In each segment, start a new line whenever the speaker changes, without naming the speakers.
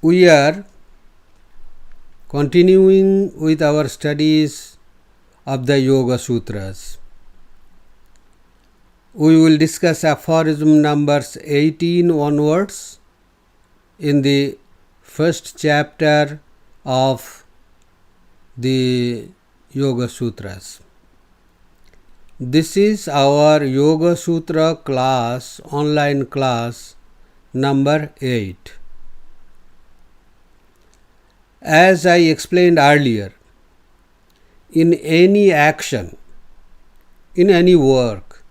We are continuing with our studies of the Yoga Sutras. We will discuss aphorism numbers 18 onwards in the first chapter of the Yoga Sutras. This is our Yoga Sutra class, online class number 8. As I explained earlier, in any action, in any work,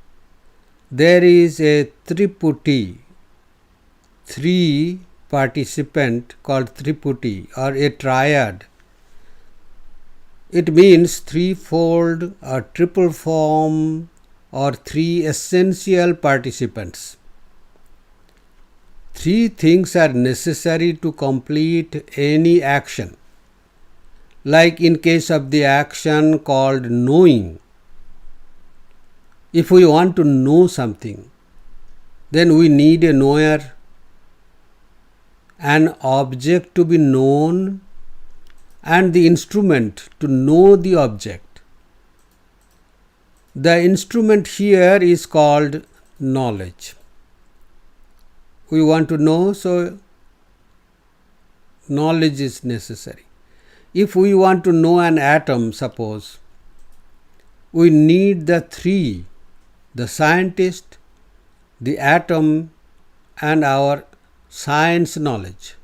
there is a triputi, three participant called triputi or a triad. It means threefold or triple form or three essential participants. Three things are necessary to complete any action. Like in case of the action called knowing. If we want to know something, then we need a knower, an object to be known, and the instrument to know the object. The instrument here is called knowledge. We want to know, so knowledge is necessary. If we want to know an atom, suppose, we need the three, the scientist, the atom, and our science knowledge.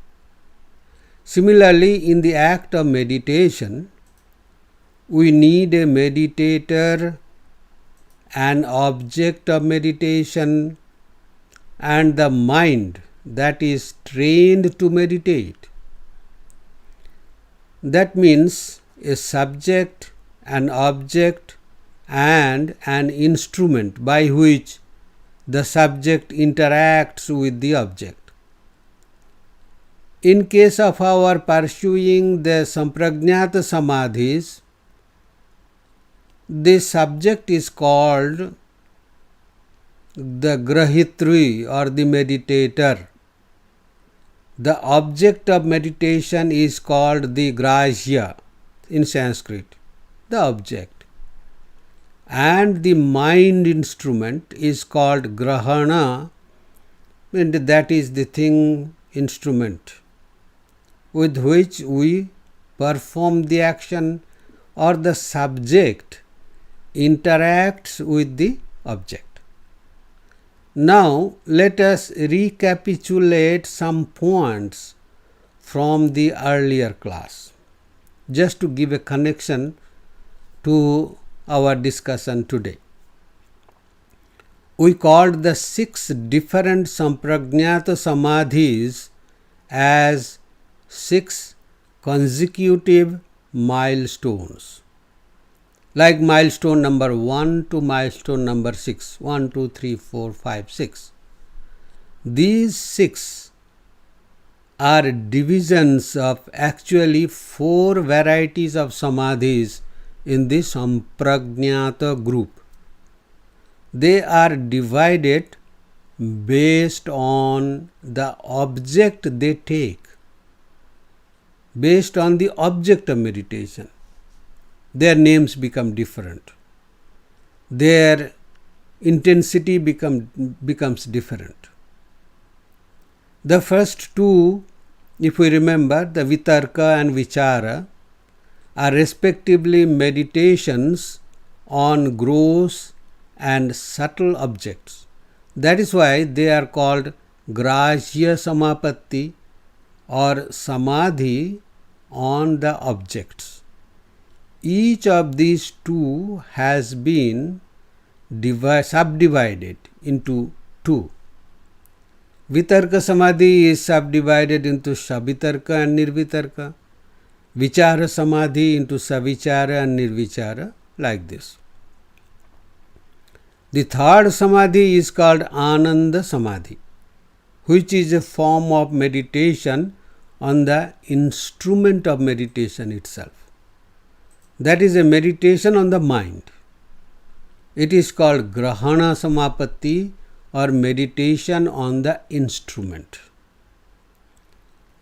Similarly, in the act of meditation, we need a meditator, an object of meditation, and the mind that is trained to meditate. That means a subject, an object, and an instrument by which the subject interacts with the object. In case of our pursuing the Sampragnata Samadhis, the subject is called the Grahitri or the meditator. The object of meditation is called the Grahya in Sanskrit, the object. And the mind instrument is called Grahana, and that is the thing, instrument, with which we perform the action or the subject interacts with the object. Now, let us recapitulate some points from the earlier class, just to give a connection to our discussion today. We called the 6 different Sampragnata Samadhis as 6 consecutive milestones. Like milestone number 1 to milestone number 6, 1, 2, 3, 4, 5, 6. These 6 are divisions of actually 4 varieties of samadhis in the Sampragnata group. They are divided based on the object they take, based on the object of meditation. Their names become different. Their intensity becomes different. The first 2, if we remember, the Vitarka and Vichara, are respectively meditations on gross and subtle objects. That is why they are called Grahya Samapatti or Samadhi on the objects. Each of these 2 has been subdivided into 2. Vitarka Samadhi is subdivided into Savitarka and Nirvitarka. Vichara Samadhi into Savichara and Nirvichara, like this. The third Samadhi is called Ananda Samadhi, which is a form of meditation on the instrument of meditation itself. That is a meditation on the mind. It is called Grahana Samapatti or meditation on the instrument.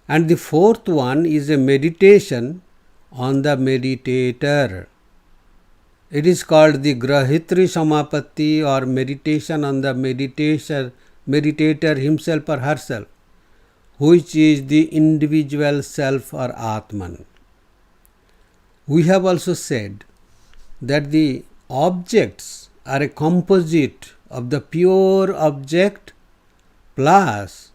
And the fourth one is a meditation on the meditator. It is called the Grahitri Samapatti, or meditation on the meditator himself or herself, which is the individual self or Atman. We have also said that the objects are a composite of the pure object plus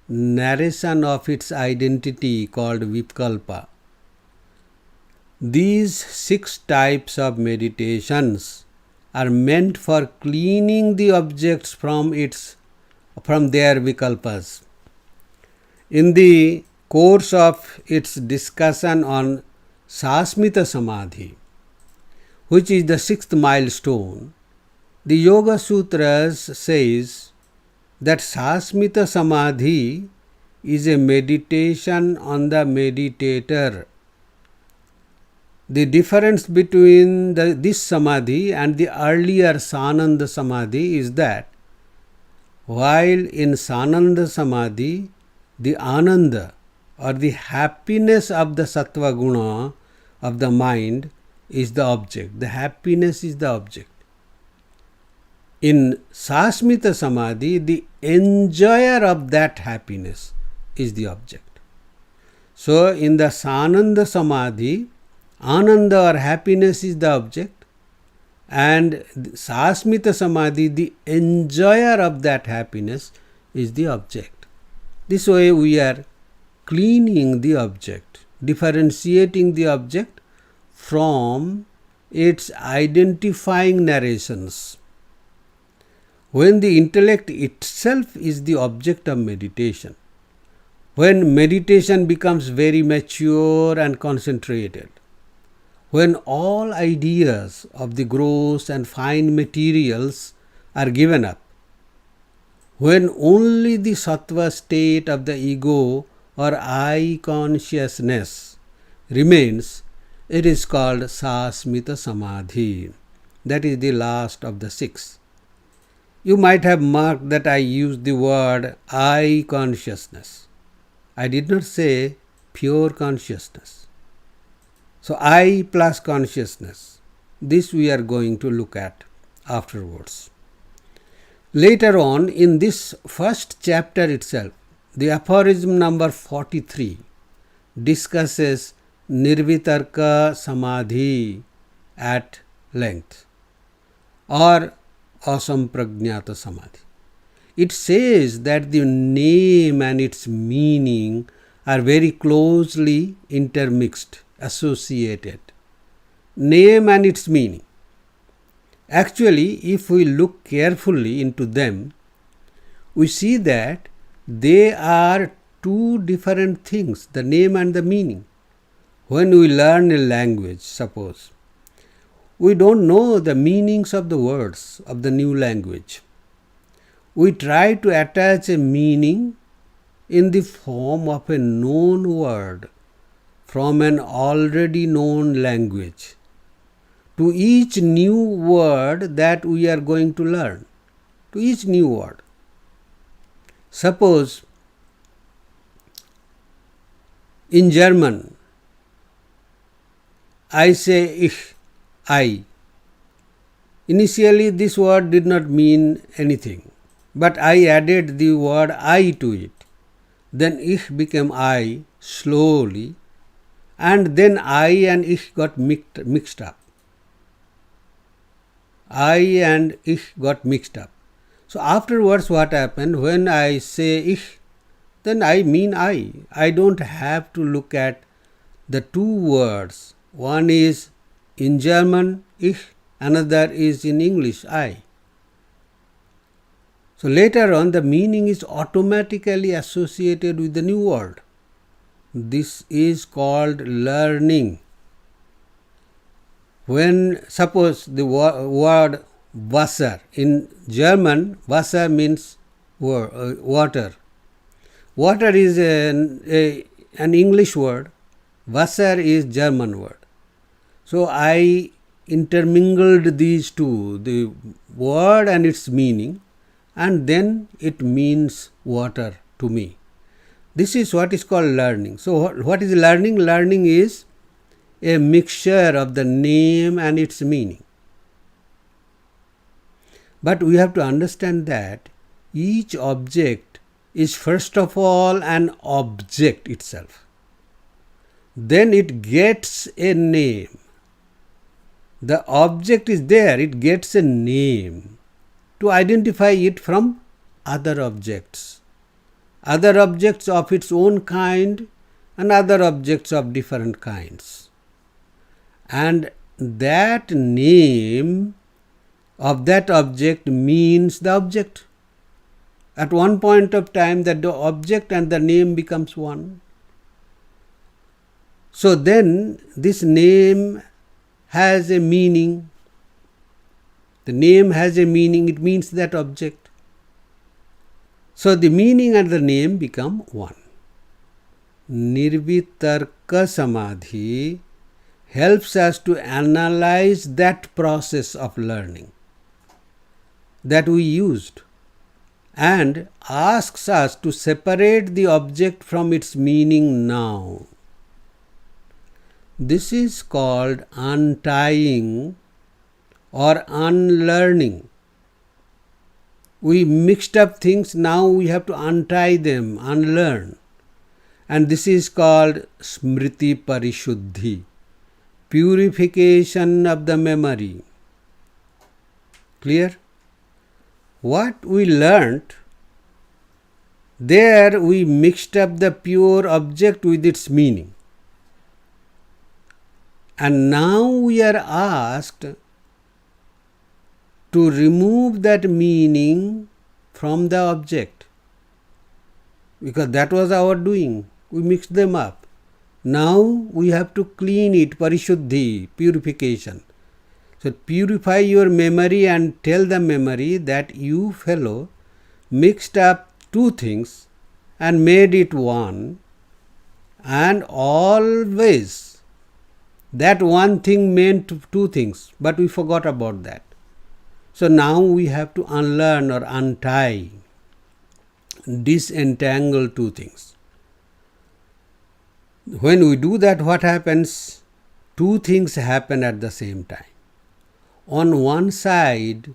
narration of its identity called Vikalpa. These 6 types of meditations are meant for cleaning the objects from their Vikalpas. In the course of its discussion on Sasmita Samadhi, which is the 6th milestone, the Yoga Sutras says that Sasmita Samadhi is a meditation on the meditator. The difference between this Samadhi and the earlier Sananda Samadhi is that while in Sananda Samadhi, the Ananda or the happiness of the Sattva Guna of the mind is the object. The happiness is the object. In Sasmita Samadhi, the enjoyer of that happiness is the object. So, in the Sananda Samadhi, Ananda or happiness is the object, and Sasmita Samadhi, the enjoyer of that happiness is the object. This way we are cleaning the object, differentiating the object from its identifying narrations. When the intellect itself is the object of meditation, when meditation becomes very mature and concentrated, when all ideas of the gross and fine materials are given up, when only the sattva state of the ego or I consciousness remains, it is called Sasmita Samadhi. That is the last of the 6. You might have marked that I used the word I consciousness. I did not say pure consciousness. So, I plus consciousness, this we are going to look at afterwards. Later on, in this first chapter itself, the aphorism number 43 discusses Nirvitarka Samadhi at length, or Asampragnata Samadhi. It says that the name and its meaning are very closely intermixed, associated. Name and its meaning. Actually, if we look carefully into them, we see that they are 2 different things, the name and the meaning. When we learn a language, suppose, we don't know the meanings of the words of the new language. We try to attach a meaning in the form of a known word from an already known language to each new word that we are going to learn, to each new word. Suppose in German I say ich, I. Initially this word did not mean anything, but I added the word I to it. Then ich became I slowly, and then I and ich got mixed up. I and ich got mixed up. So afterwards what happened, when I say ich, then I mean I. I don't have to look at the 2 words. One is in German ich, another is in English I. So later on the meaning is automatically associated with the new word. This is called learning. When suppose the word Wasser, in German Wasser means water. Water is an English word, Wasser is German word. So I intermingled these 2, the word and its meaning, and then it means water to me. This is what is called learning. So what is learning? Learning is a mixture of the name and its meaning. But we have to understand that each object is first of all an object itself. Then it gets a name. The object is there, it gets a name to identify it from other objects. Other objects of its own kind and other objects of different kinds. And that name of that object means the object. At one point of time, that the object and the name becomes one. So then this name has a meaning. The name has a meaning, it means that object. So the meaning and the name become one. Nirvitarka Samadhi helps us to analyze that process of learning that we used and asks us to separate the object from its meaning now. This is called untying or unlearning. We mixed up things, now we have to untie them, unlearn. And this is called Smriti Parishuddhi, purification of the memory. Clear? What we learnt, there we mixed up the pure object with its meaning. And now we are asked to remove that meaning from the object, because that was our doing. We mixed them up. Now we have to clean it, parishuddhi, purification. So purify your memory and tell the memory that you fellow mixed up two things and made it one, and always that one thing meant two things, but we forgot about that. So now we have to unlearn or untie, disentangle two things. When we do that, what happens? Two things happen at the same time. On one side,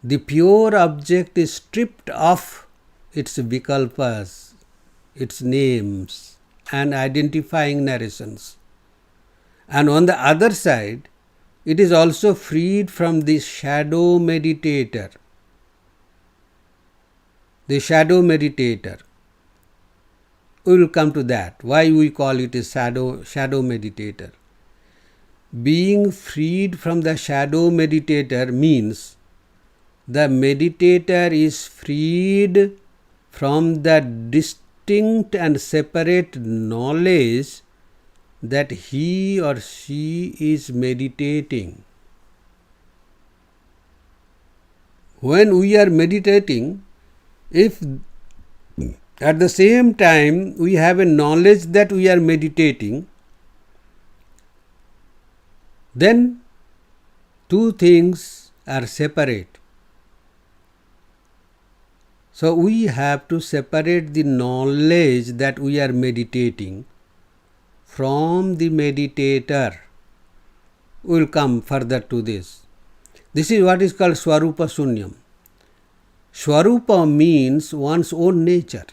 the pure object is stripped of its vikalpas, its names and identifying narrations. And on the other side, it is also freed from the shadow meditator. The shadow meditator. We will come to that. Why we call it a shadow meditator. Being freed from the shadow meditator means the meditator is freed from the distinct and separate knowledge that he or she is meditating. When we are meditating, if at the same time we have a knowledge that we are meditating, then two things are separate. So we have to separate the knowledge that we are meditating from the meditator. We will come further to this. This is what is called Swarupa Sunyam. Swarupa means one's own nature,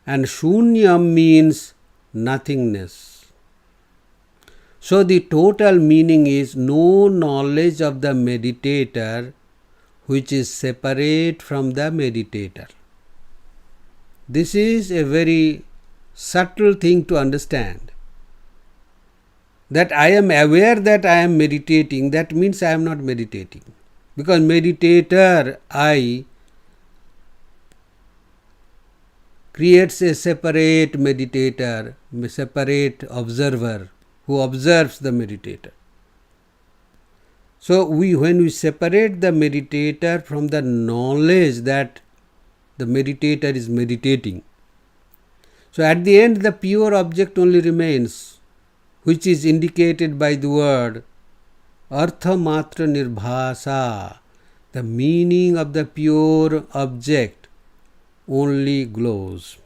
and Shunyam means nothingness. So the total meaning is no knowledge of the meditator which is separate from the meditator. This is a very subtle thing to understand. That I am aware that I am meditating, that means I am not meditating. Because meditator, I, creates a separate meditator, a separate observer who observes the meditator. So when we separate the meditator from the knowledge that the meditator is meditating, so at the end the pure object only remains, which is indicated by the word Artha Matra Nirbhasa. The meaning of the pure object only glows.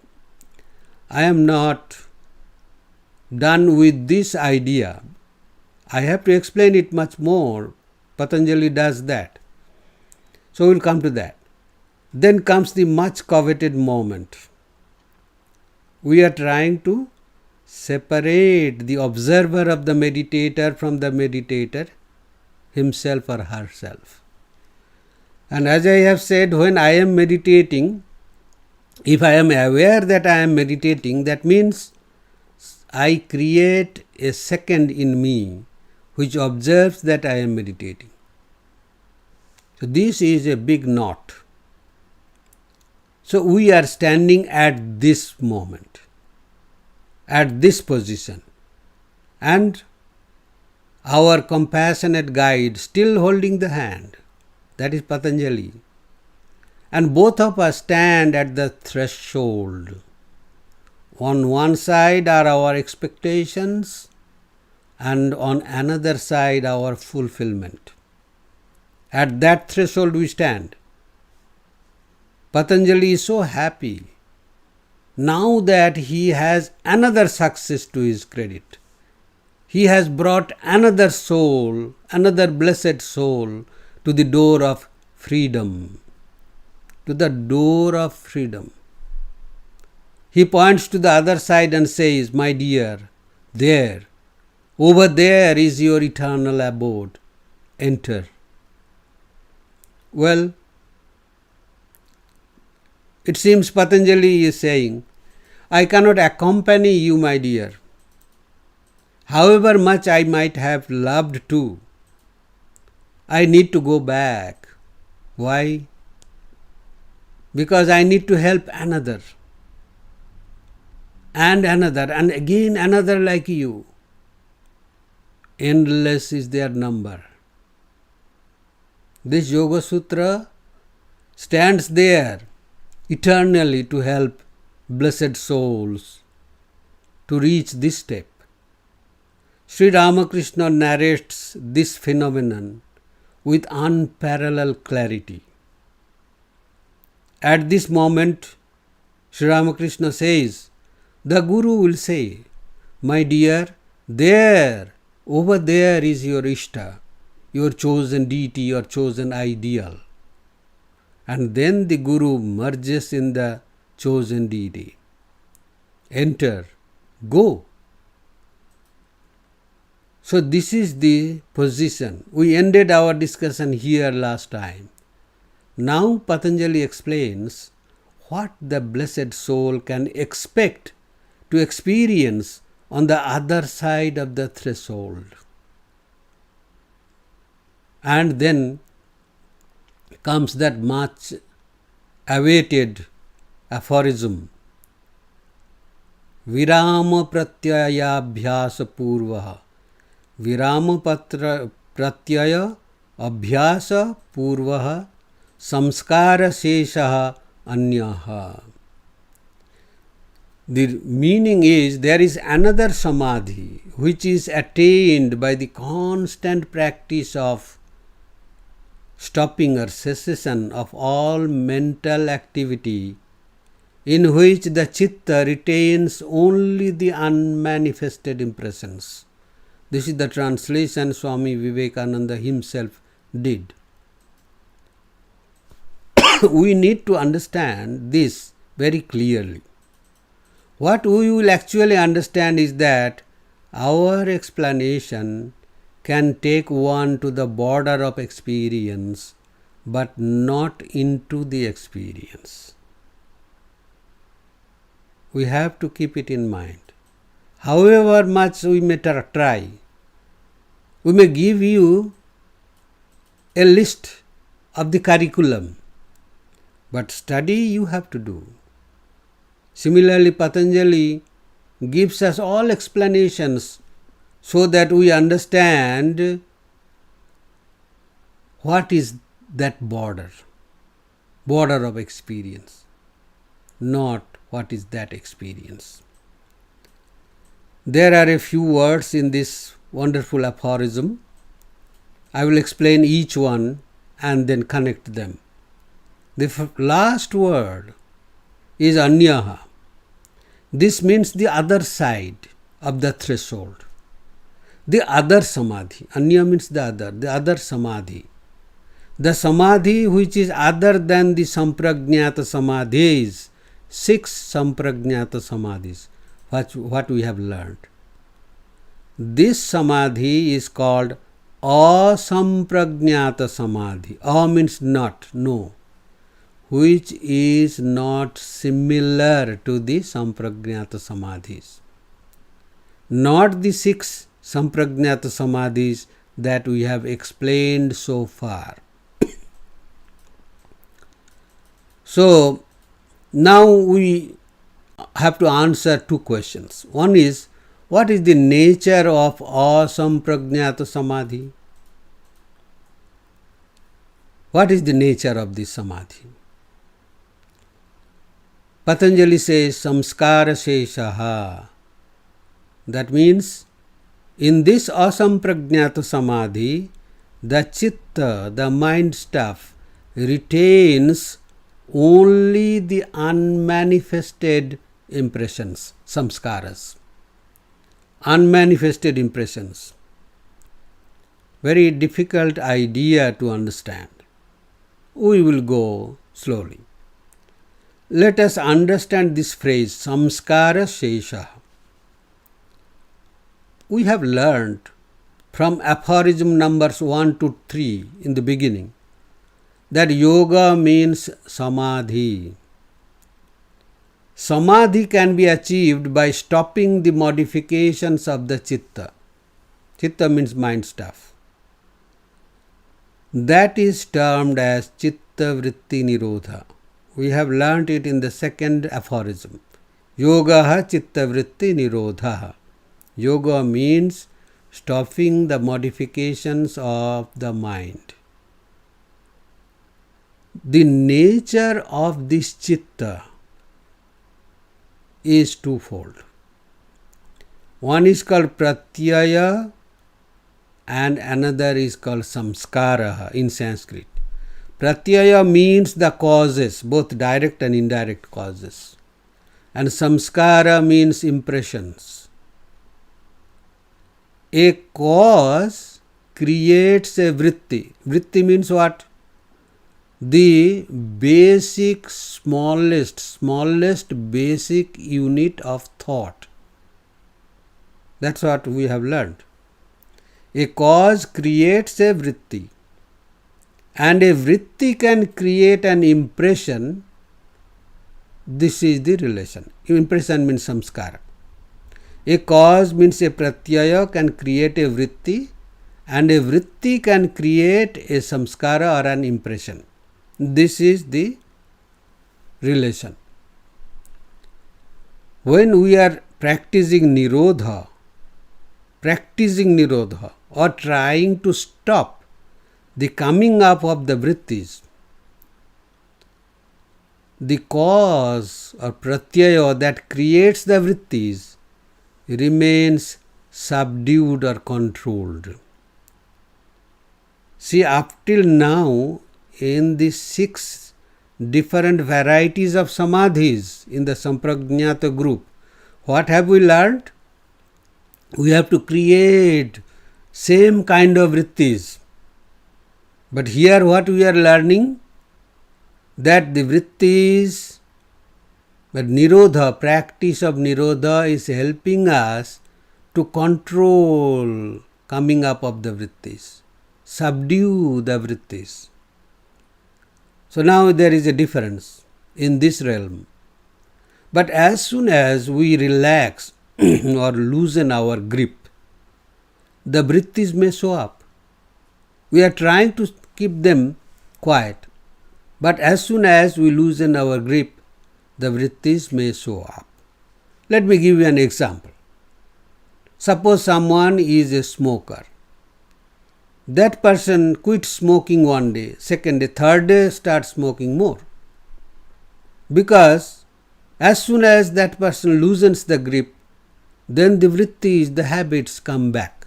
I am not done with this idea. I have to explain it much more. Patanjali does that. So we'll come to that. Then comes the much coveted moment. We are trying to separate the observer of the meditator from the meditator, himself or herself. And as I have said, when I am meditating, if I am aware that I am meditating, that means I create a second in me which observes that I am meditating. So this is a big knot. So we are standing at this moment, at this position, and our compassionate guide still holding the hand, that is Patanjali, and both of us stand at the threshold. On one side are our expectations, and on another side our fulfillment. At that threshold we stand. Patanjali is so happy now that he has another success to his credit. He has brought another soul, another blessed soul to the door of freedom. To the door of freedom. He points to the other side and says, my dear, there, over there is your eternal abode. Enter. Well, it seems Patanjali is saying, I cannot accompany you, my dear. However much I might have loved to, I need to go back. Why? Because I need to help another. And another, and again another like you. Endless is their number. This Yoga Sutra stands there eternally to help blessed souls to reach this step. Sri Ramakrishna narrates this phenomenon with unparalleled clarity. At this moment, Sri Ramakrishna says, the Guru will say, my dear, there, over there is your Ishta, your chosen deity, your chosen ideal. And then the Guru merges in the chosen deity. Enter, go. So this is the position. We ended our discussion here last time. Now Patanjali explains what the blessed soul can expect to experience on the other side of the threshold. And then comes that much awaited aphorism. Virama pratyayabhyasa purvaha. Virama pratyaya abhyasa purvaha samskara seshaha anyaha. The meaning is there is another samadhi which is attained by the constant practice of stopping or cessation of all mental activity, in which the chitta retains only the unmanifested impressions. This is the translation Swami Vivekananda himself did. We need to understand this very clearly. What we will actually understand is that our explanation can take one to the border of experience, but not into the experience. We have to keep it in mind. However much we may try, we may give you a list of the curriculum, but study you have to do. Similarly, Patanjali gives us all explanations so that we understand what is that border of experience, not what is that experience. There are a few words in this wonderful aphorism. I will explain each one and then connect them. The last word is anyaha. This means the other side of the threshold. The other samadhi. Anya means the other samadhi. The samadhi which is other than the samprajñata samadhis, 6 samprajñata samadhis, what we have learned. This samadhi is called asamprajñata samadhi. A means not, no, which is not similar to the samprajñata samadhis. Not the 6 samprajñata samadhis that we have explained so far. So, now we have to answer 2 questions. One is, what is the nature of asamprajñata samadhi? What is the nature of this samadhi? Patanjali says, samskara sheshaha. That means, in this asamprajñata samadhi, the chitta, the mind stuff, retains only the unmanifested impressions, samskaras. Unmanifested impressions. Very difficult idea to understand. We will go slowly. Let us understand this phrase, samskara shesha. We have learned from aphorism numbers 1 to 3 in the beginning that yoga means samadhi. Samadhi can be achieved by stopping the modifications of the chitta. Chitta means mind stuff. That is termed as chitta vritti nirodha. We have learnt it in the second aphorism. Yogaha chitta vritti nirodha. Yoga means stopping the modifications of the mind. The nature of this chitta is twofold. One is called pratyaya and another is called samskara in Sanskrit. Pratyaya means the causes, both direct and indirect causes. And samskara means impressions. A cause creates a vritti. Vritti means what? The basic, smallest basic unit of thought. That's what we have learned. A cause creates a vritti, and a vritti can create an impression. This is the relation. Impression means samskara. A cause means a pratyaya can create a vritti, and a vritti can create a samskara or an impression. This is the relation. When we are practicing nirodha or trying to stop the coming up of the vrittis, the cause or pratyaya that creates the vrittis remains subdued or controlled. See, up till now, in the 6 different varieties of samadhis in the samprajñata group, what have we learned? We have to create same kind of vrittis. But here what we are learning? That the vrittis, but nirodha, practice of nirodha is helping us to control coming up of the vrittis, subdue the vrittis. So now there is a difference in this realm. But as soon as we relax or loosen our grip, the vrittis may show up. We are trying to keep them quiet. But as soon as we loosen our grip, the vrittis may show up. Let me give you an example. Suppose someone is a smoker. That person quits smoking one day, second day, third day starts smoking more. Because as soon as that person loosens the grip, then the vrittis, the habits come back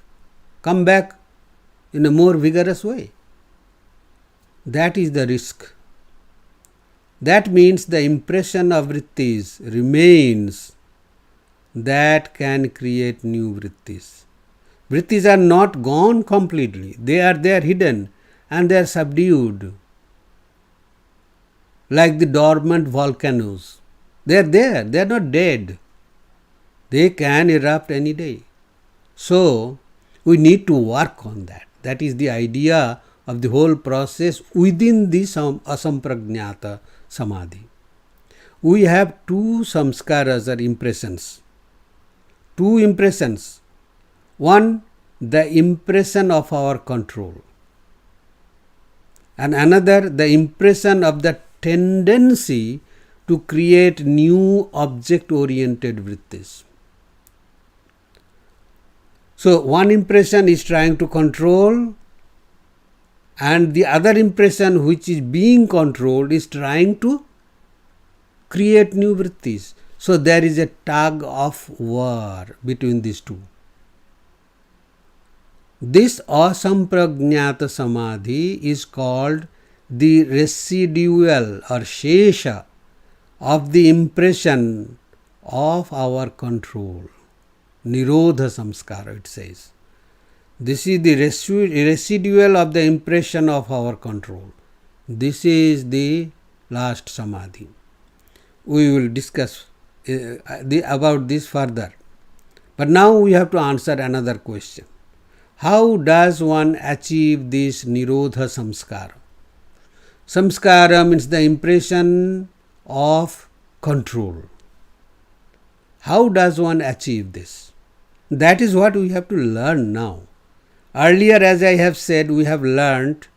in a more vigorous way. That is the risk. That means the impression of vrittis remains that can create new vrittis. Vrittis are not gone completely. They are there hidden and they are subdued. Like the dormant volcanoes. They are there. They are not dead. They can erupt any day. So, we need to work on that. That is the idea of the whole process within the asampragnata samadhi. We have two samskaras or impressions. Two impressions. One, the impression of our control. And another, the impression of the tendency to create new object-oriented vrittis. So, one impression is trying to control, and the other impression which is being controlled is trying to create new vrittis. So, there is a tug of war between these two. This asampragnata samadhi is called the residual or shesha of the impression of our control. Nirodha samskara, it says. This is the residual of the impression of our control. This is the last samadhi. We will discuss about this further. But now we have to answer another question. How does one achieve this Nirodha samskara? Samskara means the impression of control. How does one achieve this? That is what we have to learn now. Earlier, as I have said, we have learnt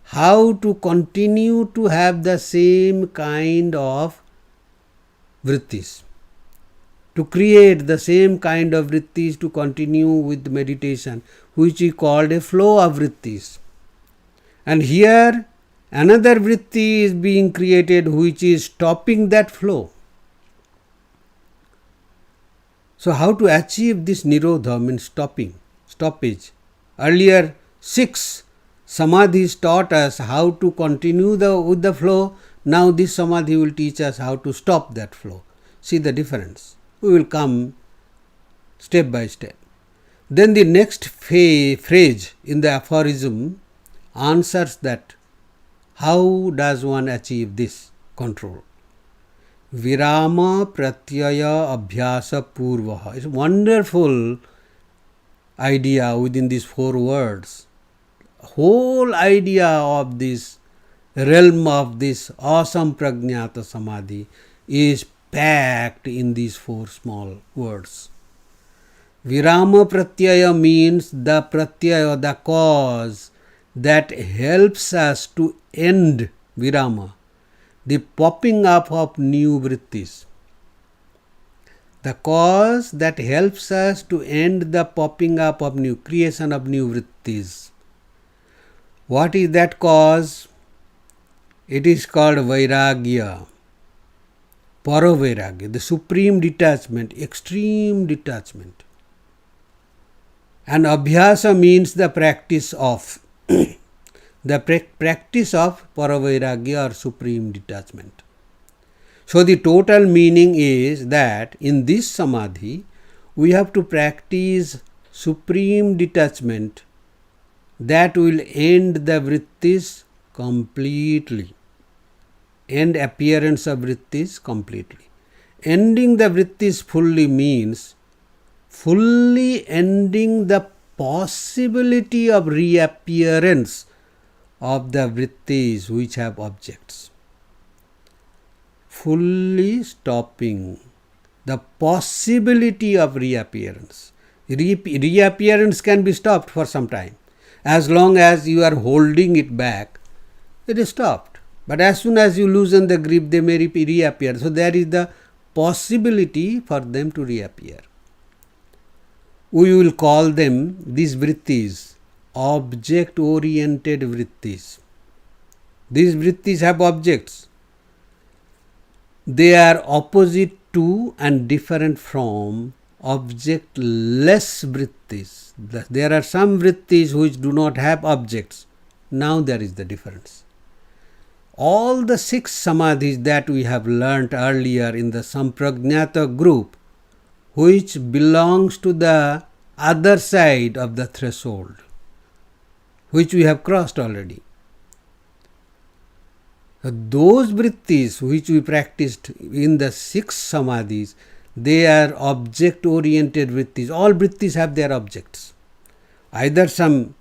how to continue to have the same kind of vrittis. To create the same kind of vrittis, to continue with meditation, which is called a flow of vrittis. And here another vritti is being created which is stopping that flow. So how to achieve this nirodha means stoppage. Earlier 6 samadhis taught us how to continue with the flow. Now this samadhi will teach us how to stop that flow. See the difference. We will come step by step. Then the next phrase in the aphorism answers that. How does one achieve this control? Virama pratyaya abhyasa purvaha. It's a wonderful idea within these 4 words. Whole idea of this realm of this asampragnata samadhi is packed in these 4 small words. Virama pratyaya means the pratyaya, the cause that helps us to end virama, the popping up of new vrittis. The cause that helps us to end the popping up of new, creation of new vrittis. What is that cause? It is called vairagya, paravairagya, the supreme detachment, extreme detachment. And abhyasa means the practice of, the practice of paravairagya or supreme detachment. So the total meaning is that in this samadhi, we have to practice supreme detachment that will end the vrittis completely, end appearance of vrittis completely. Ending the vrittis fully means fully ending the possibility of reappearance of the vrittis which have objects. Fully stopping the possibility of reappearance. Reappearance can be stopped for some time. As long as you are holding it back, it is stopped. But as soon as you loosen the grip, they may reappear. So there is the possibility for them to reappear. We will call them, these vrittis, object-oriented vrittis. These vrittis have objects. They are opposite to and different from objectless vrittis. There are some vrittis which do not have objects. Now there is the difference. All the 6 samadhis that we have learnt earlier in the Sampragnata group, which belongs to the other side of the threshold, which we have crossed already. Those vrittis which we practiced in the 6 samadhis, they are object-oriented vrittis. All vrittis have their objects. Either some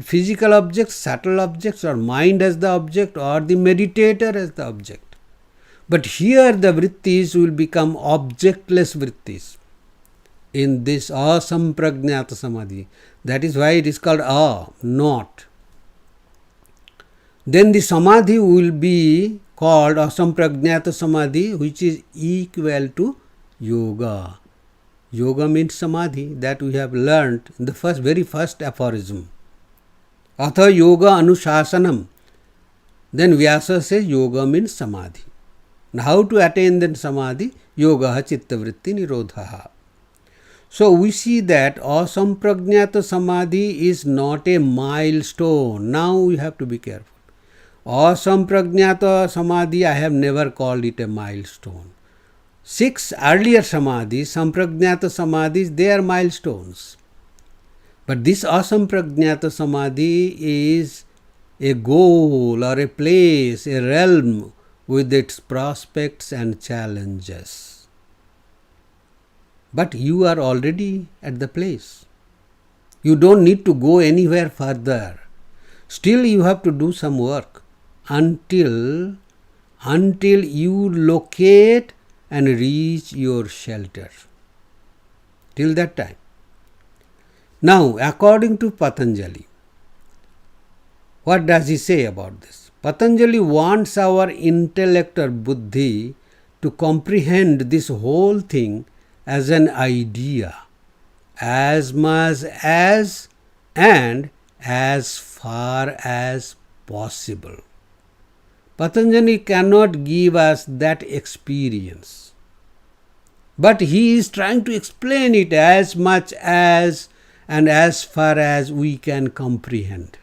physical objects, subtle objects, or mind as the object, or the meditator as the object. But here the vrittis will become objectless vrittis in this asampragnata samadhi. That is why it is called not. Then the samadhi will be called asampragnata samadhi, which is equal to yoga. Yoga means samadhi, that we have learnt in the very first aphorism. Atha yoga anushasanam. Then Vyasa says yoga means samadhi. Now how to attain then samadhi? Yoga chitta vritti nirodha. So we see that asampragnata samadhi is not a milestone. Now we have to be careful. Asampragnata samadhi, I have never called it a milestone. 6 earlier samadhis, sampragnata samadhis, they are milestones. But this asampragnata samadhi is a goal or a place, a realm with its prospects and challenges. But you are already at the place. You don't need to go anywhere further. Still you have to do some work until you locate and reach your shelter. Till that time. Now, according to Patanjali, what does he say about this? Patanjali wants our intellect or buddhi to comprehend this whole thing as an idea, as much as and as far as possible. Patanjali cannot give us that experience, but he is trying to explain it as much as and as far as we can comprehend.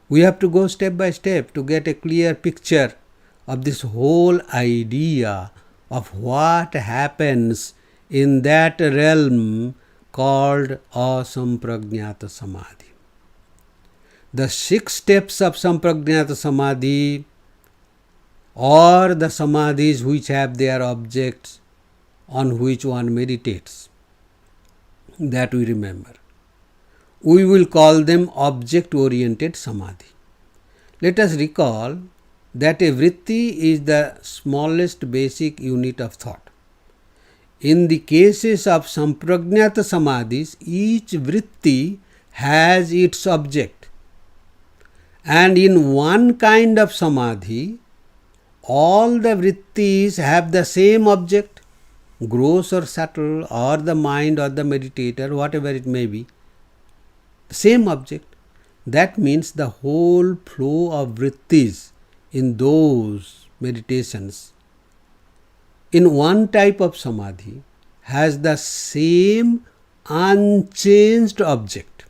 We have to go step by step to get a clear picture of this whole idea of what happens in that realm called asampragnata samadhi. The 6 steps of sampragnata samadhi, or the samadhis which have their objects on which one meditates, that we remember. We will call them object-oriented samadhi. Let us recall that a vritti is the smallest basic unit of thought. In the cases of sampragnata samadhis, each vritti has its object. And in one kind of samadhi, all the vrittis have the same object, gross or subtle, or the mind or the meditator, whatever it may be, same object. That means the whole flow of vrittis in those meditations in one type of samadhi has the same unchanged object.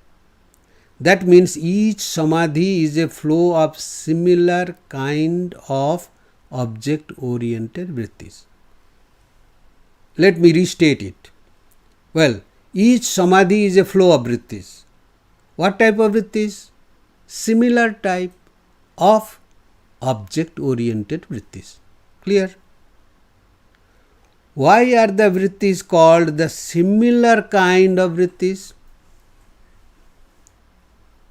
That means each samadhi is a flow of similar kind of object-oriented vrittis. Let me restate it. Well, each samadhi is a flow of vrittis. What type of vrittis? Similar type of object-oriented vrittis. Clear? Why are the vrittis called the similar kind of vrittis?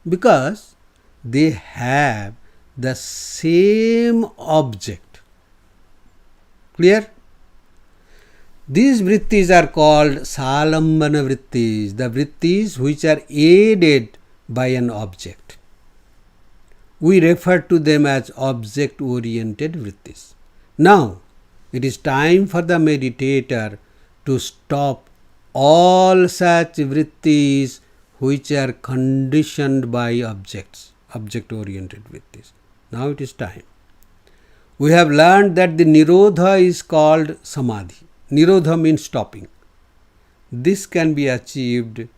Because they have the same object. Clear? These vrittis are called salambana vrittis, the vrittis which are aided by an object. We refer to them as object-oriented vrittis. Now, it is time for the meditator to stop all such vrittis which are conditioned by objects, object-oriented vrittis. Now it is time. We have learned that the nirodha is called samadhi. Nirodha means stopping. This can be achieved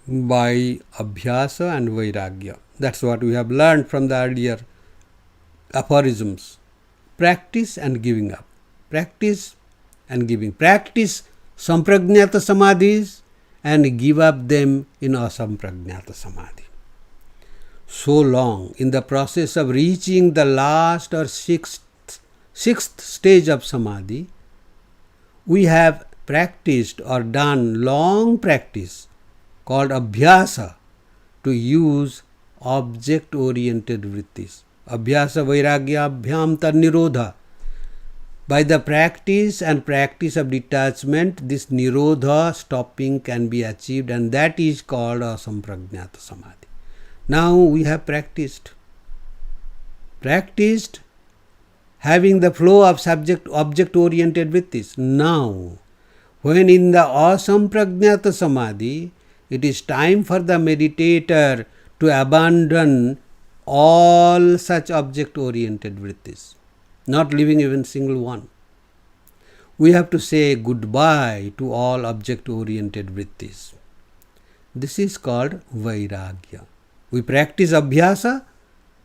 by abhyasa and vairagya. That's what we have learned from the earlier aphorisms. Practice and giving up. Practice and giving. Practice Samprajnata samadhis and give up them in asamprajnata samadhi. So long in the process of reaching the last or sixth stage of samadhi, we have practiced or done long practice called abhyasa to use object-oriented vrittis. Abhyasa vairagya abhyam nirodha. By the practice and practice of detachment, this nirodha stopping can be achieved, and that is called asamprajnata samadhi. Now we have practiced having the flow of object-oriented vrittis. Now, when in the asamprajnata samadhi, it is time for the meditator to abandon all such object-oriented vrittis, not leaving even single one. We have to say goodbye to all object-oriented vrittis. This is called vairagya. We practice abhyasa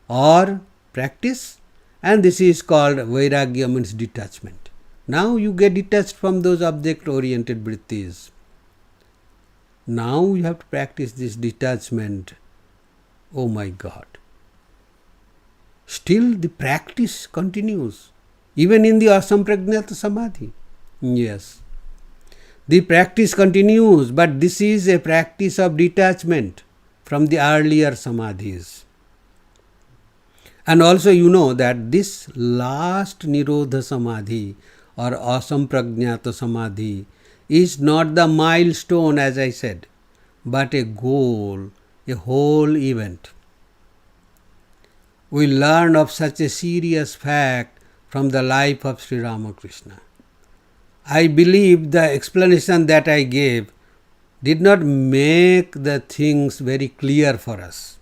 or practice, and this is called vairagya, means detachment. Now you get detached from those object-oriented vrittis. Now you have to practice this detachment. Oh my God. Still the practice continues, even in the asamprajnata samadhi. Yes, the practice continues, but this is a practice of detachment from the earlier samadhis. And also you know that this last nirodha samadhi or asamprajnata samadhi is not the milestone, as I said, but a goal, a whole event. We learn of such a serious fact from the life of Sri Ramakrishna. I believe the explanation that I gave did not make the things very clear for us.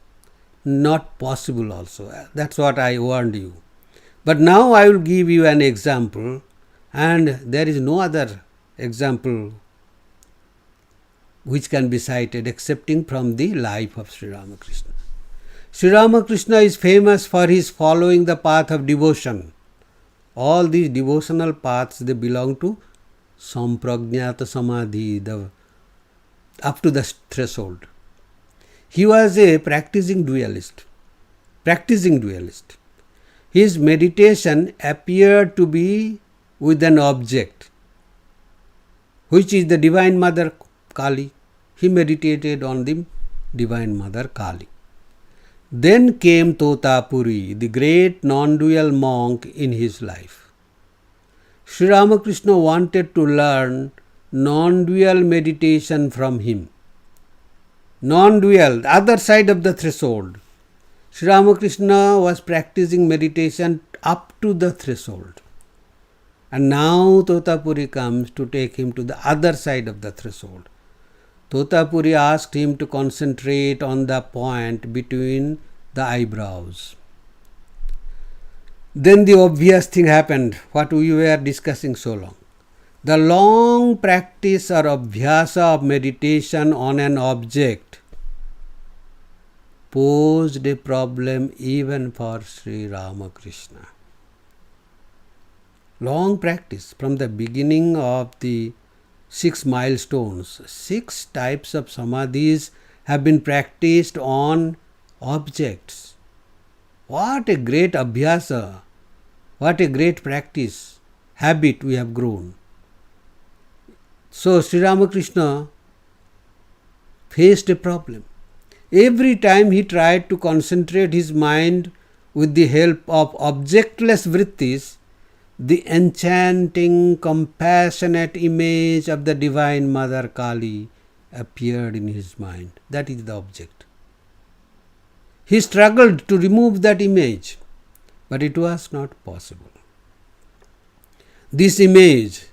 Not possible also. That's what I warned you. But now I will give you an example, and there is no other example which can be cited excepting from the life of Sri Ramakrishna. Sri Ramakrishna is famous for his following the path of devotion. All these devotional paths, they belong to samprajnata samadhi, up to the threshold. He was a practicing dualist. His meditation appeared to be with an object, which is the Divine Mother Kali. He meditated on the Divine Mother Kali. Then came Totapuri, the great non-dual monk in his life. Sri Ramakrishna wanted to learn non-dual meditation from him. Non-dual, the other side of the threshold. Sri Ramakrishna was practicing meditation up to the threshold. And now Totapuri comes to take him to the other side of the threshold. Totapuri asked him to concentrate on the point between the eyebrows. Then the obvious thing happened, what we were discussing so long. The long practice or abhyasa of meditation on an object posed a problem even for Sri Ramakrishna. Long practice from the beginning of the 6 milestones. 6 types of samadhis have been practiced on objects. What a great abhyasa, what a great practice, habit we have grown. So Sri Ramakrishna faced a problem. Every time he tried to concentrate his mind with the help of objectless vrittis, the enchanting, compassionate image of the Divine Mother Kali appeared in his mind. That is the object. He struggled to remove that image, but it was not possible. This image,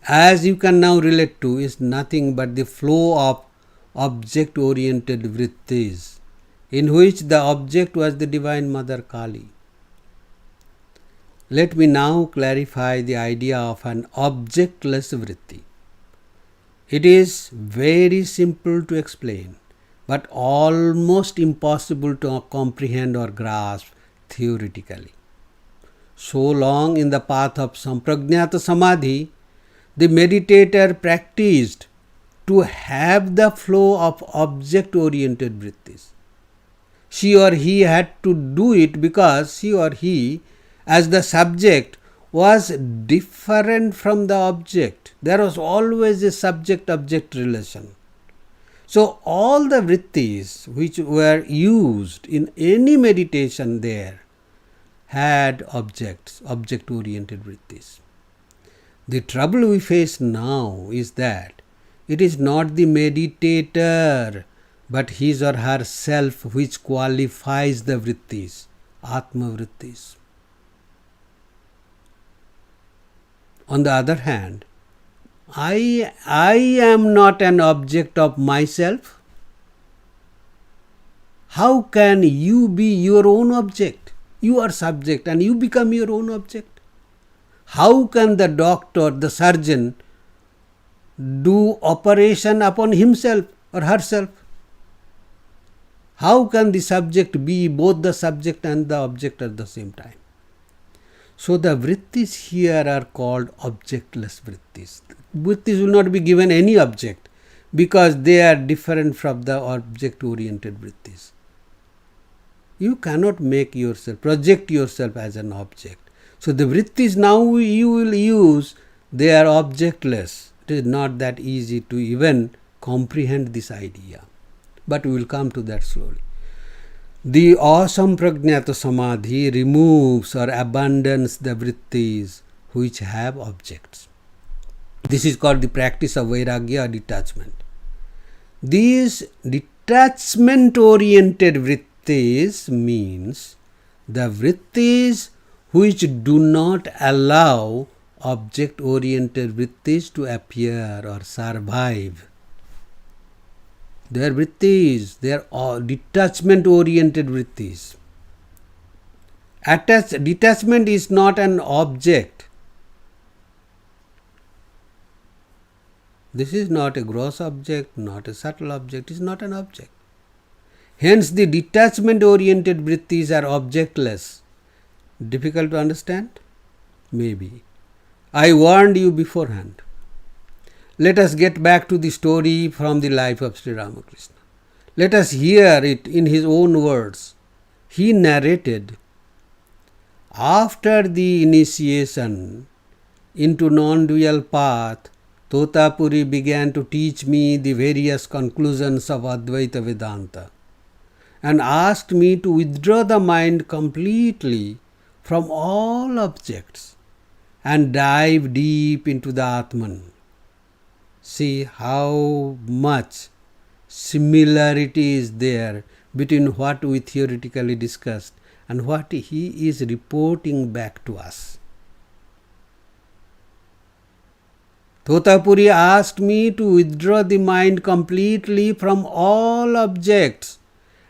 as you can now relate to, is nothing but the flow of object-oriented vrittis, in which the object was the Divine Mother Kali. Let me now clarify the idea of an objectless vritti. It is very simple to explain, but almost impossible to comprehend or grasp theoretically. So long in the path of samprajnata samadhi, the meditator practiced to have the flow of object-oriented vrittis. She or he had to do it because she or he, as the subject, was different from the object. There was always a subject-object relation. So all the vrittis which were used in any meditation there had objects, object-oriented vrittis. The trouble we face now is that it is not the meditator but his or her self which qualifies the vrittis, Atma vrittis. On the other hand, I am not an object of myself. How can you be your own object? You are subject and you become your own object. How can the doctor, the surgeon, do operation upon himself or herself? How can the subject be both the subject and the object at the same time? So the vrittis here are called objectless vrittis. Vrittis will not be given any object because they are different from the object-oriented vrittis. You cannot make yourself, project yourself as an object. So the vrittis now you will use, they are objectless. It is not that easy to even comprehend this idea. But we will come to that slowly. The asampragnata samadhi removes or abandons the vrittis which have objects. This is called the practice of vairagya or detachment. These detachment-oriented vrittis means the vrittis which do not allow object-oriented vrittis to appear or survive. They are vrittis, they are detachment-oriented vrittis. Detachment is not an object. This is not a gross object, not a subtle object, it is not an object. Hence the detachment-oriented vrittis are objectless. Difficult to understand? Maybe. I warned you beforehand. Let us get back to the story from the life of Sri Ramakrishna. Let us hear it in his own words. He narrated, after the initiation into non-dual path, Totapuri began to teach me the various conclusions of Advaita Vedanta and asked me to withdraw the mind completely from all objects and dive deep into the Atman. See how much similarity is there between what we theoretically discussed and what he is reporting back to us. Totapuri asked me to withdraw the mind completely from all objects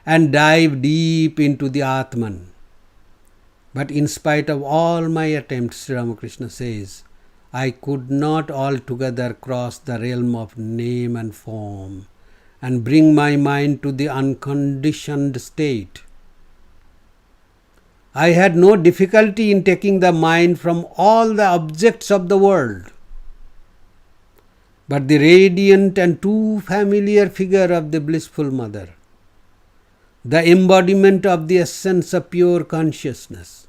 and dive deep into the Atman. But in spite of all my attempts, Sri Ramakrishna says, I could not altogether cross the realm of name and form and bring my mind to the unconditioned state. I had no difficulty in taking the mind from all the objects of the world. But the radiant and too familiar figure of the blissful mother, the embodiment of the essence of pure consciousness,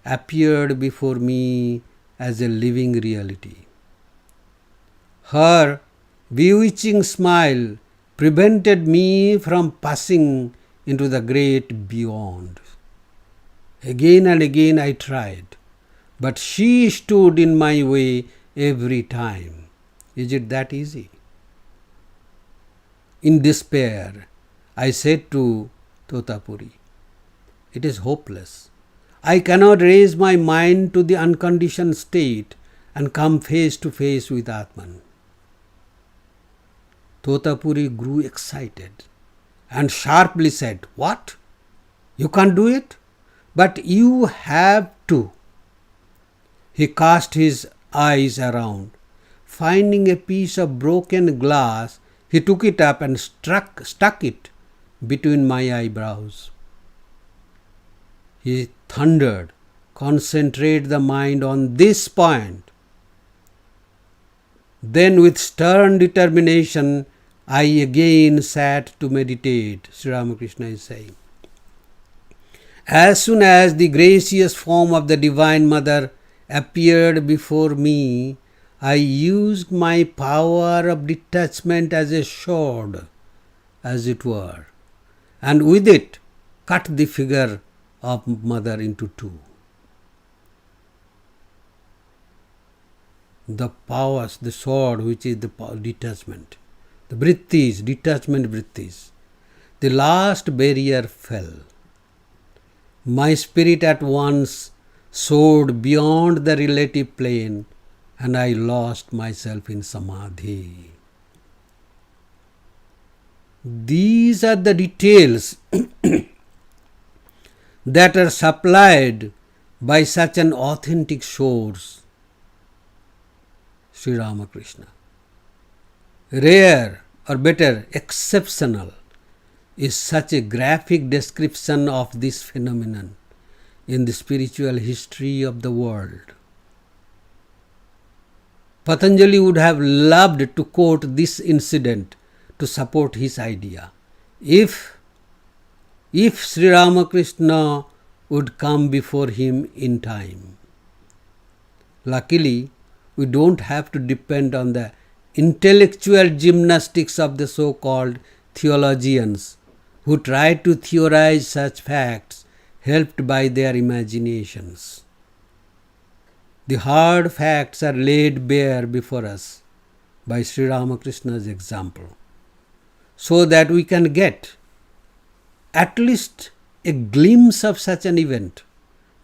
appeared before me as a living reality. Her bewitching smile prevented me from passing into the great beyond. Again and again I tried, but she stood in my way every time. Is it that easy? In despair, I said to Totapuri, it is hopeless. I cannot raise my mind to the unconditioned state and come face to face with Atman. Totapuri grew excited and sharply said, what? You can't do it? But you have to. He cast his eyes around. Finding a piece of broken glass, he took it up and stuck it between my eyebrows. He thundered, concentrate the mind on this point. Then with stern determination, I again sat to meditate, Sri Ramakrishna is saying. As soon as the gracious form of the Divine Mother appeared before me, I used my power of detachment as a sword, as it were, and with it cut the figure of Mother into two. The powers, the sword, which is the detachment, the vrittis, detachment vrittis, the last barrier fell. My spirit at once soared beyond the relative plane and I lost myself in samadhi. These are the details that are supplied by such an authentic source, Sri Ramakrishna. Rare, or better, exceptional, is such a graphic description of this phenomenon in the spiritual history of the world. Patanjali would have loved to quote this incident to support his idea. If Sri Ramakrishna would come before him in time. Luckily, we don't have to depend on the intellectual gymnastics of the so-called theologians who try to theorize such facts helped by their imaginations. The hard facts are laid bare before us by Sri Ramakrishna's example, so that we can get at least a glimpse of such an event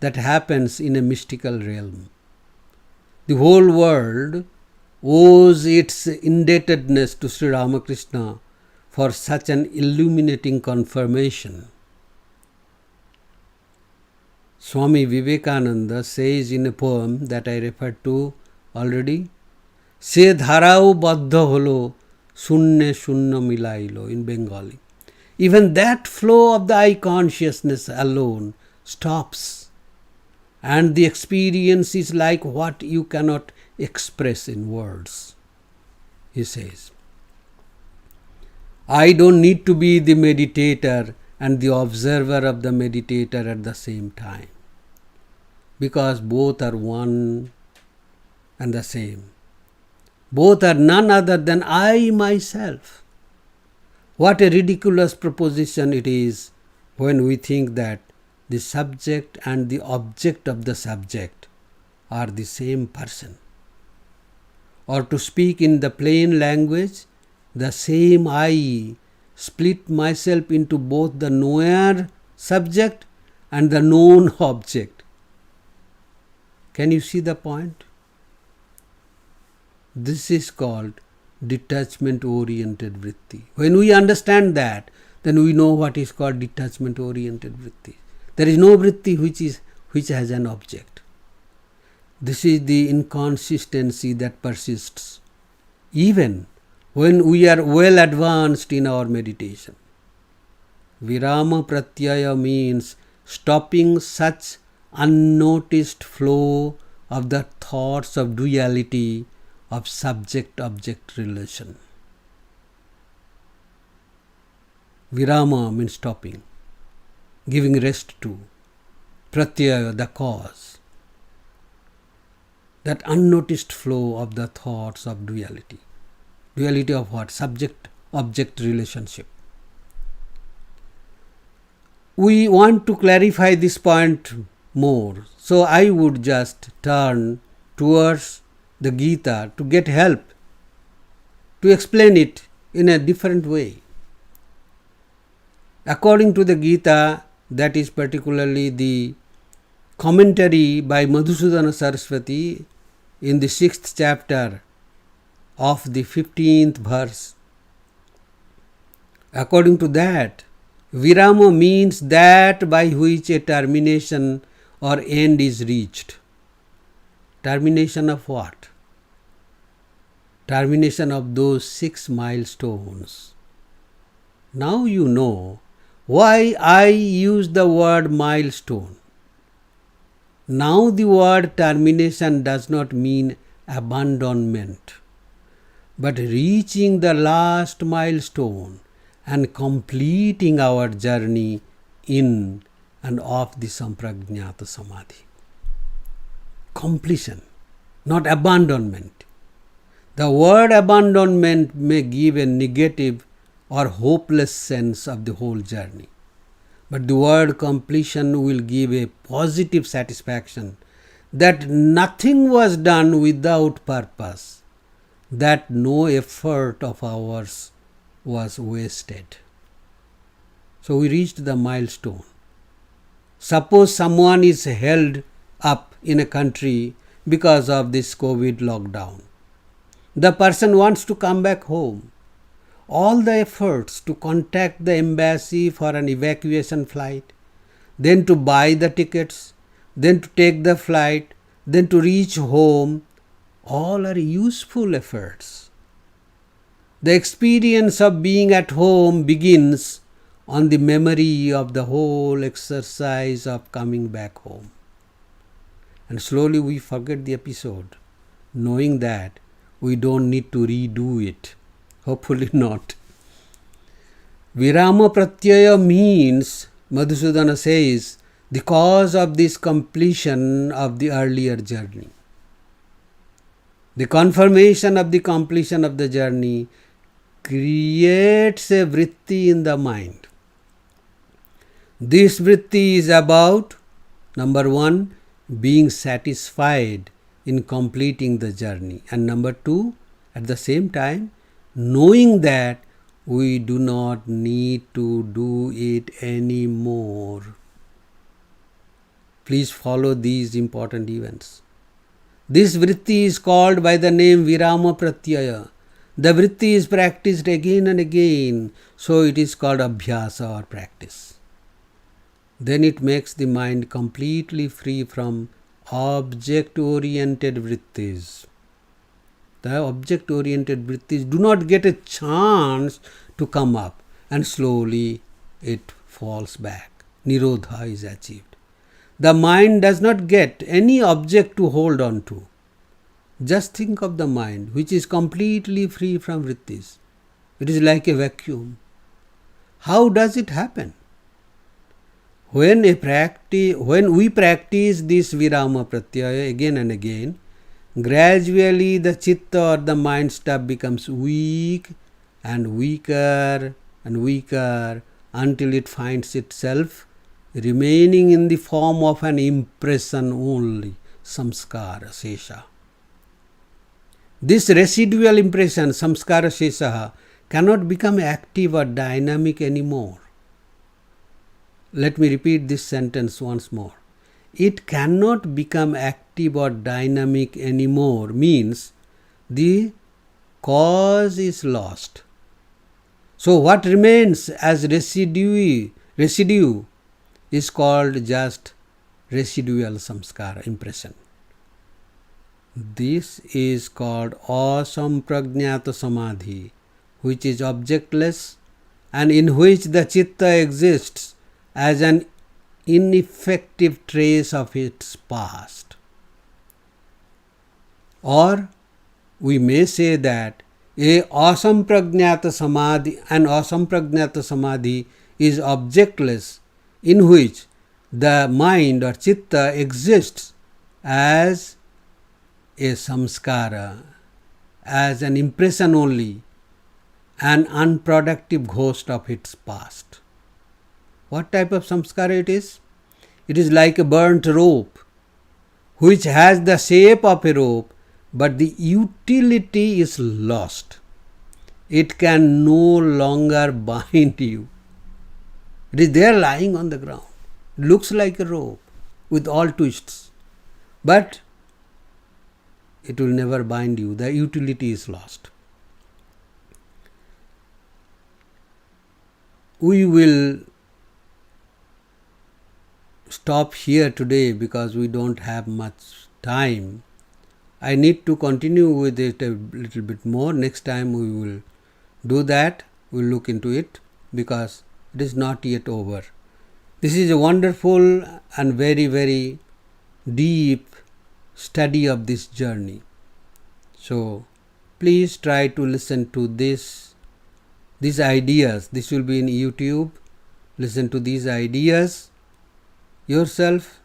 that happens in a mystical realm. The whole world owes its indebtedness to Sri Ramakrishna for such an illuminating confirmation. Swami Vivekananda says in a poem that I referred to already, Se dharao baddha holo, shunne shunna milailo, in Bengali. Even that flow of the I consciousness alone stops, and the experience is like what you cannot express in words, he says. I don't need to be the meditator and the observer of the meditator at the same time, because both are one and the same. Both are none other than I myself. What a ridiculous proposition it is when we think that the subject and the object of the subject are the same person. Or to speak in the plain language, the same I split myself into both the knower subject and the known object. Can you see the point? This is called detachment-oriented vritti. When we understand that, then we know what is called detachment-oriented vritti. There is no vritti which has an object. This is the inconsistency that persists even when we are well advanced in our meditation. Virama pratyaya means stopping such unnoticed flow of the thoughts of duality of subject-object relation. Virama means stopping, giving rest to. Pratyaya, the cause. That unnoticed flow of the thoughts of duality. Duality of what? Subject-object relationship. We want to clarify this point more, so I would just turn towards the Gita to get help, to explain it in a different way. According to the Gita, that is particularly the commentary by Madhusudana Saraswati in the 6th chapter of the 15th verse. According to that, Virama means that by which a termination or end is reached. Termination of what? Termination of those 6 milestones. Now you know why I use the word milestone. Now the word termination does not mean abandonment. but reaching the last milestone and completing our journey in and of the Samprajñata Samadhi. Completion, not abandonment. The word abandonment may give a negative or hopeless sense of the whole journey, but the word completion will give a positive satisfaction that nothing was done without purpose, that no effort of ours was wasted. So we reached the milestone. Suppose someone is held up in a country because of this COVID lockdown. The person wants to come back home. All the efforts to contact the embassy for an evacuation flight, then to buy the tickets, then to take the flight, then to reach home, all are useful efforts. The experience of being at home begins on the memory of the whole exercise of coming back home. And slowly we forget the episode, knowing that we don't need to redo it. Hopefully not. Virama Pratyaya means, Madhusudana says, the cause of this completion of the earlier journey. The confirmation of the completion of the journey creates a vritti in the mind. This vritti is about, number one, being satisfied in completing the journey, and number two, at the same time, knowing that we do not need to do it anymore. Please follow these important events. This vritti is called by the name Virama Pratyaya. The vritti is practiced again and again, so it is called abhyasa or practice. Then it makes the mind completely free from object-oriented vrittis. The object-oriented vrittis do not get a chance to come up, and slowly it falls back. Nirodha is achieved. The mind does not get any object to hold on to. Just think of the mind which is completely free from vrittis. It is like a vacuum. How does it happen? When we practice this Virama Pratyaya again and again, gradually the chitta or the mind stuff becomes weak and weaker and weaker until it finds itself remaining in the form of an impression only, samskara shesha. This residual impression, samskara shesha, cannot become active or dynamic anymore. Let me repeat this sentence once more. It cannot become active or dynamic anymore means the cause is lost. So what remains as residue is called just residual samskara, impression. This is called asamprajñata samadhi, which is objectless and in which the chitta exists as an ineffective trace of its past. Or we may say that an asamprajñata samadhi is objectless, in which the mind or chitta exists as a samskara, as an impression only, an unproductive ghost of its past. What type of samskara it is? It is like a burnt rope, which has the shape of a rope, but the utility is lost. It can no longer bind you. It is there lying on the ground. It looks like a rope with all twists, but it will never bind you. The utility is lost. We will stop here today because we don't have much time. I need to continue with it a little bit more. Next time we will do that. We'll look into it because it is not yet over. This is a wonderful and very, very deep study of this journey. So please try to listen to these ideas. This will be in YouTube. Listen to these ideas yourself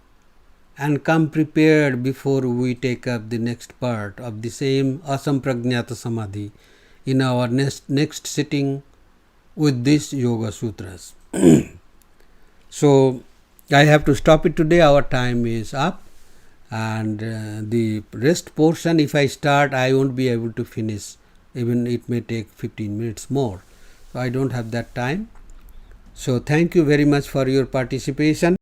and come prepared before we take up the next part of the same Asampragnata Samadhi in our next sitting with these Yoga Sutras. So I have to stop it today. Our time is up, and the rest portion, if I start, I won't be able to finish. Even it may take 15 minutes more. So I don't have that time. So thank you very much for your participation.